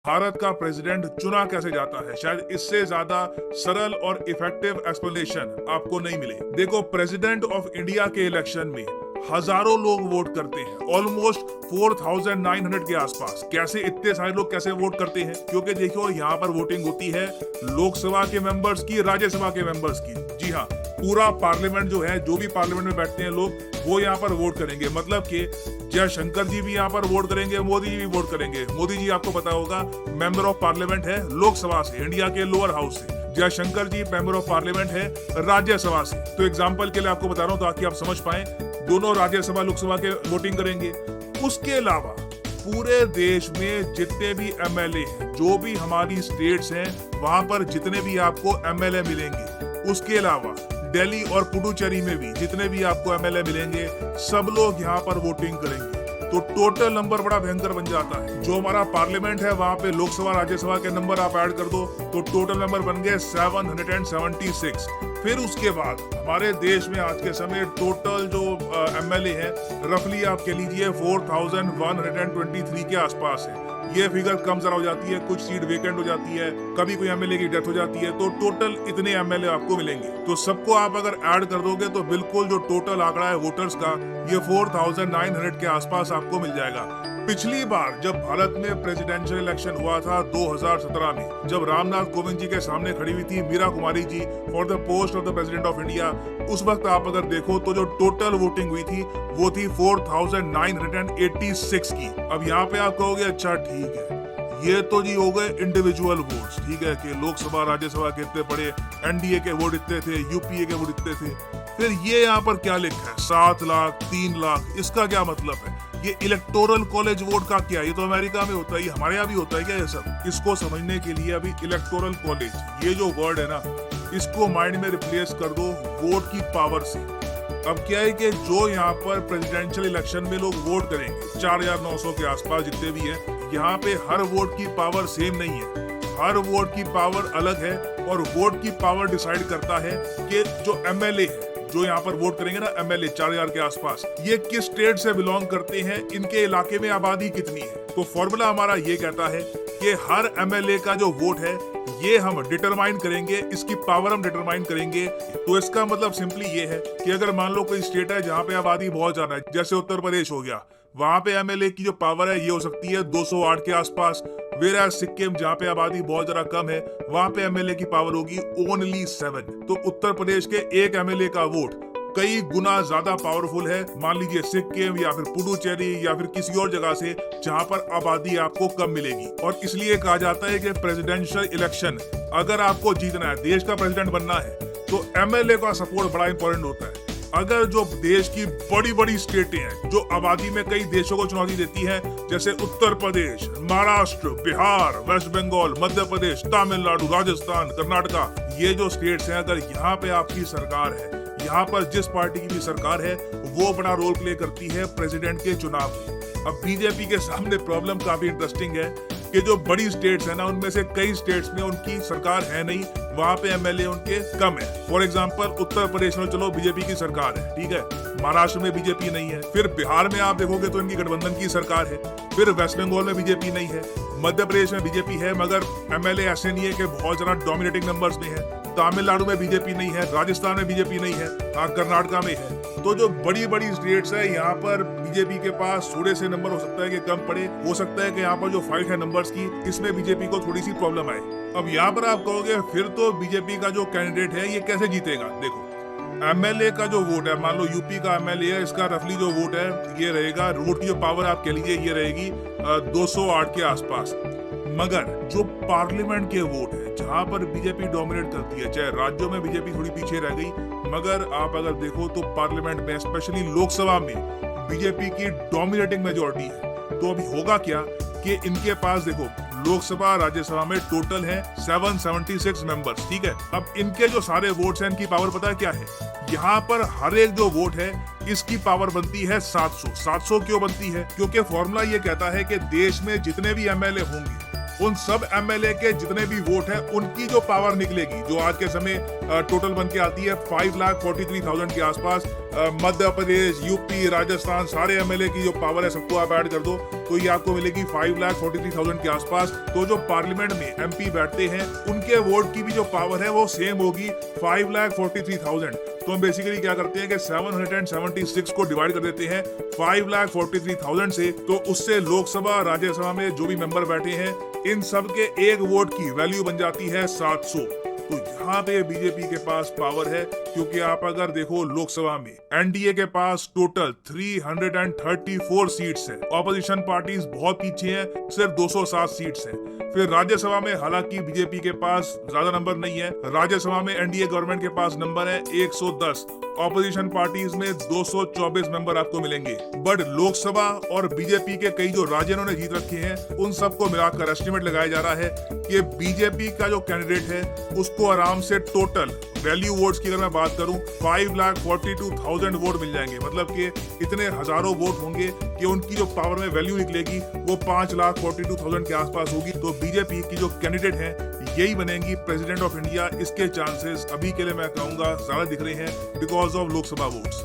भारत का प्रेसिडेंट चुना कैसे जाता है, शायद इससे ज्यादा सरल और इफेक्टिव एक्सप्लेनेशन आपको नहीं मिले। देखो, प्रेसिडेंट ऑफ इंडिया के इलेक्शन में हजारों लोग वोट करते हैं, ऑलमोस्ट 4900 के आसपास। कैसे इतने सारे लोग कैसे वोट करते हैं? क्योंकि देखियो, यहाँ पर वोटिंग होती है लोकसभा के मेंबर्स की, राज्यसभा के मेंबर्स की। जी हाँ, पूरा पार्लियामेंट जो है, जो भी पार्लियामेंट में बैठते हैं लोग, वो यहाँ पर वोट करेंगे। मतलब कि जयशंकर जी भी यहाँ पर वोट करेंगे, मोदी जी भी वोट करेंगे। मोदी जी आपको पता होगा मेंबर ऑफ पार्लियामेंट है लोकसभा से, इंडिया के लोअर हाउस से। जयशंकर जी मेंबर ऑफ पार्लियामेंट है राज्यसभा से। तो एग्जाम्पल के लिए आपको बता रहा हूँ ताकि आप समझ पाए, दोनों राज्यसभा लोकसभा के वोटिंग करेंगे। उसके अलावा पूरे देश में जितने भी एमएलए हैं, जो भी हमारी स्टेट्स हैं, वहां पर जितने भी आपको एमएलए मिलेंगे, उसके अलावा दिल्ली और पुडुचेरी में भी जितने भी आपको एमएलए मिलेंगे, सब लोग यहाँ पर वोटिंग करेंगे। तो टोटल नंबर बड़ा भयंकर बन जाता है। जो हमारा पार्लियामेंट है, वहां पे लोकसभा राज्यसभा के नंबर आप ऐड कर दो तो टोटल नंबर बन गए 776। फिर उसके बाद हमारे देश में आज के समय टोटल जो एमएलए है, रफली आप कह लीजिए 4123 के आसपास है। ये फिगर कम जरा हो जाती है, कुछ सीट वेकेंट हो जाती है, कभी कोई एमएलए की डेथ हो जाती है, तो टोटल इतने एमएलए आपको मिलेंगे। तो सबको आप अगर ऐड कर दोगे तो बिल्कुल जो टोटल आंकड़ा है वोटर्स का, ये 4900 के आसपास आपको मिल जाएगा। पिछली बार जब भारत में प्रेसिडेंशियल इलेक्शन हुआ था 2017 में, जब रामनाथ कोविंद जी के सामने खड़ी हुई थी Meera Kumari ji for the post of the president of India, उस वक्त आप अगर देखो तो जो टोटल वोटिंग हुई थी वो थी 4986 की। अब यहाँ पे आप कहोगे अच्छा ठीक है, ये तो जी हो गए इंडिविजुअल वोट्स, ठीक है, कि लोकसभा राज्यसभा के इतने पड़े, एनडीए के वोट इतने थे, यूपीए के वोट इतने थे। फिर ये यहाँ पर क्या लिखा है 7 लाख 3 लाख, इसका क्या मतलब है? ये इलेक्टोरल कॉलेज वोट का क्या? ये तो अमेरिका में होता है, ये हमारे यहाँ भी होता है क्या ये सब? इसको समझने के लिए अभी इलेक्टोरल कॉलेज, ये जो वर्ड है ना, इसको माइंड में रिप्लेस कर दो वोट की पावर से। अब क्या है कि जो यहाँ पर प्रेसिडेंशियल इलेक्शन में लोग वोट करेंगे, 4900 के आसपास जितने भी हैं, यहाँ पे हर वोट की पावर सेम नहीं है, हर वोट की पावर अलग है। और वोट की पावर डिसाइड करता है कि जो एमएलए है, जो यहाँ पर वोट करेंगे ना एमएलए 4000 के आसपास, ये किस स्टेट से बिलोंग करते हैं, इनके इलाके में आबादी कितनी है। तो फॉर्मूला हमारा ये कहता है कि हर एमएलए का जो वोट है, ये हम डिटरमाइन करेंगे, इसकी पावर हम डिटरमाइन करेंगे। तो इसका मतलब सिंपली ये है कि अगर मान लो कोई स्टेट है जहाँ पे आबादी बहुत ज्यादा है, जैसे उत्तर प्रदेश हो गया, वहां पे एमएलए की जो पावर है ये हो सकती है 208 के आसपास। वेराज सिक्किम जहाँ पे आबादी बहुत ज्यादा कम है, वहां पे एमएलए की पावर होगी ओनली 7। तो उत्तर प्रदेश के एक एमएलए का वोट कई गुना ज्यादा पावरफुल है, मान लीजिए सिक्किम या फिर पुडुचेरी या फिर किसी और जगह से जहां पर आबादी आपको कम मिलेगी। और इसलिए कहा जाता है कि प्रेसिडेंशियल इलेक्शन अगर आपको जीतना है, देश का प्रेसिडेंट बनना है, तो एमएलए का सपोर्ट बड़ा इंपॉर्टेंट होता है। अगर जो देश की बड़ी बड़ी स्टेटें हैं, जो आबादी में कई देशों को चुनौती देती हैं, जैसे उत्तर प्रदेश, महाराष्ट्र, बिहार, वेस्ट बंगाल, मध्य प्रदेश, तमिलनाडु, राजस्थान, कर्नाटका, ये जो स्टेट्स हैं, अगर यहाँ पे आपकी सरकार है, यहाँ पर जिस पार्टी की भी सरकार है, वो बड़ा रोल प्ले करती है प्रेसिडेंट के चुनाव में। अब बीजेपी के सामने प्रॉब्लम काफी इंटरेस्टिंग है कि जो बड़ी स्टेट्स है ना, उनमें से कई स्टेट्स में उनकी सरकार है नहीं, वहां पे एमएलए उनके कम है। फॉर एग्जांपल उत्तर प्रदेश में चलो बीजेपी की सरकार है, ठीक है, महाराष्ट्र में बीजेपी नहीं है, फिर बिहार में आप देखोगे तो इनकी गठबंधन की सरकार है, फिर वेस्ट बंगाल में बीजेपी नहीं है, मध्य प्रदेश में बीजेपी है मगर एमएलए ऐसे नहीं है कि बहुत ज्यादा डोमिनेटिंग नंबर्स में है, तमिलनाडु में बीजेपी नहीं है, राजस्थान में बीजेपी नहीं है, कर्नाटका में है। तो जो बड़ी बड़ी स्टेट्स है, यहाँ पर बीजेपी के पास थोड़े से नंबर हो सकता है कि कम पड़े, हो सकता है कि यहाँ पर जो फाइट है नंबर्स की, इसमें बीजेपी को थोड़ी सी प्रॉब्लम आए। अब यहाँ पर आप कहोगे फिर तो बीजेपी का जो कैंडिडेट है ये कैसे जीतेगा? देखो, एमएलए का जो वोट है, मान लो यूपी का एमएलए है, इसका रफली जो वोट है ये रहेगा, वोट की जो पावर आप कह लीजिए ये रहेगी 208 के आसपास। मगर जो पार्लियामेंट के वोट है, जहां पर बीजेपी डोमिनेट करती है, चाहे राज्यों में बीजेपी थोड़ी पीछे रह गई, मगर आप अगर देखो तो पार्लियामेंट में, स्पेशली लोकसभा में, बीजेपी की डोमिनेटिंग मेजोरिटी है। तो अभी होगा क्या कि इनके पास देखो, लोकसभा राज्यसभा में टोटल है 776 मेंबर्स, ठीक है। अब इनके जो सारे वोट्स हैं, इनकी पावर पता है क्या है? यहाँ पर हर एक जो वोट है, इसकी पावर बनती है 700। 700 क्यों बनती है? क्योंकि फॉर्मूला ये कहता है कि देश में जितने भी एमएलए होंगे, उन सब एमएलए के जितने भी वोट है उनकी जो पावर निकलेगी, जो आज के समय टोटल बन के आती है 5,43,000 के आसपास, मध्य प्रदेश, यूपी, राजस्थान, सारे एमएलए की जो पावर है सबको आप ऐड कर दो तो ये आपको मिलेगी 5,43,000 के आसपास। तो जो पार्लियामेंट में एमपी बैठते हैं उनके वोट की भी जो पावर है वो सेम होगी 5,43,000। तो हम बेसिकली क्या करते हैं कि 776 को डिवाइड कर देते हैं 5,43,000 से, तो उससे लोकसभा राज्यसभा में जो भी मेंबर बैठे हैं इन सब के एक वोट की वैल्यू बन जाती है 700। तो यहाँ पे बीजेपी के पास पावर है, क्योंकि आप अगर देखो लोकसभा में एनडीए के पास टोटल 334 सीट्स है, ऑपोजिशन पार्टीज बहुत पीछे हैं, सिर्फ 207 सीट्स हैं। फिर राज्यसभा में हालांकि बीजेपी के पास ज्यादा नंबर नहीं है, राज्यसभा में एनडीए गवर्नमेंट के पास नंबर है 110, ऑपोजिशन पार्टीज में 224 मेंबर आपको मिलेंगे। बट लोकसभा और बीजेपी के कई जो राज्य इन्होंने जीत रखे हैं उन सबको मिलाकर एस्टिमेट लगाया जा रहा है कि बीजेपी का जो कैंडिडेट है उसको आराम से टोटल वैल्यू वोट्स की अगर मैं बात करूं 5,42,000 वोट मिल जाएंगे। मतलब कि इतने हजारों वोट होंगे कि उनकी जो पावर में वैल्यू निकलेगी वो 5,42,000 के आसपास होगी। तो बीजेपी की जो कैंडिडेट हैं यही बनेंगी प्रेसिडेंट ऑफ इंडिया। इसके चांसेस अभी के लिए मैं कहूंगा ज्यादा दिख रहे हैं बिकॉज ऑफ लोकसभा वोट्स।